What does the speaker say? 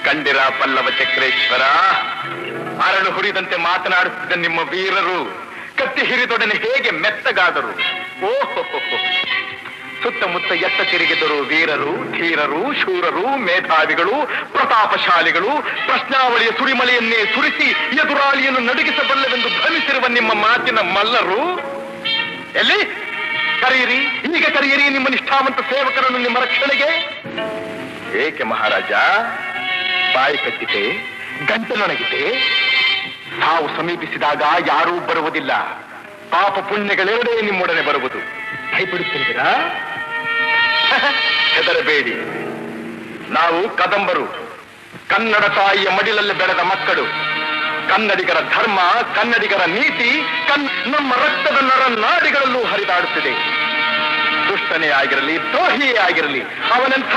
ಕಂಡಿರ ಪಲ್ಲವ ಚಕ್ರೇಶ್ವರ, ಅರಳು ಹುರಿದಂತೆ ಮಾತನಾಡುತ್ತಿದ್ದ ನಿಮ್ಮ ವೀರರು ಕತ್ತಿ ಹಿರಿದೊಡನೆ ಹೇಗೆ ಮೆತ್ತಗಾದರು. ಓಹೋ, ಸುತ್ತಮುತ್ತ ಎತ್ತ ತಿರುಗಿದರು ವೀರರು, ಧೀರರು, ಶೂರರು, ಮೇಧಾವಿಗಳು, ಪ್ರತಾಪಶಾಲಿಗಳು. ಪ್ರಶ್ನಾವಳಿಯ ಸುರಿಮಳೆಯನ್ನೇ ಸುರಿಸಿ ಎದುರಾಳಿಯನ್ನು ನಡುಗಿಸಬಲ್ಲವೆಂದು ಭ್ರಮಿಸಿರುವ ನಿಮ್ಮ ಮಾತಿನ ಮಲ್ಲರು ಎಲ್ಲಿ? ಕರೆಯಿರಿ, ಈಗ ಕರೆಯಿರಿ ನಿಮ್ಮ ನಿಷ್ಠಾವಂತ ಸೇವಕರನ್ನು ನಿಮ್ಮ ರಕ್ಷಣೆಗೆ. ಏಕೆ ಮಹಾರಾಜ ಬಾಯಿ ಕಟ್ಟಿತೆ, ಗಂಟಲೊಣಗಿದೆ? ತಾವು ಸಮೀಪಿಸಿದಾಗ ಯಾರೂ ಬರುವುದಿಲ್ಲ. ಪಾಪ ಪುಣ್ಯಗಳೆರಡೇ ನಿಮ್ಮೊಡನೆ ಬರುವುದು. ಭಯಪಡುತ್ತಿದ್ದೀರಾ? ಹೆದರಬೇಡಿ, ನಾವು ಕದಂಬರು, ಕನ್ನಡ ತಾಯಿಯ ಮಡಿಲಲ್ಲಿ ಬೆಳೆದ ಮಕ್ಕಳು. ಕನ್ನಡಿಗರ ಧರ್ಮ, ಕನ್ನಡಿಗರ ನೀತಿ ನಮ್ಮ ರಕ್ತದ ನರ ನಾಡಿಗಳಲ್ಲೂ ಹರಿದಾಡುತ್ತಿದೆ. ದುಷ್ಟನೇ ಆಗಿರಲಿ, ದ್ರೋಹಿಯೇ ಆಗಿರಲಿ, ಅವನಂಥ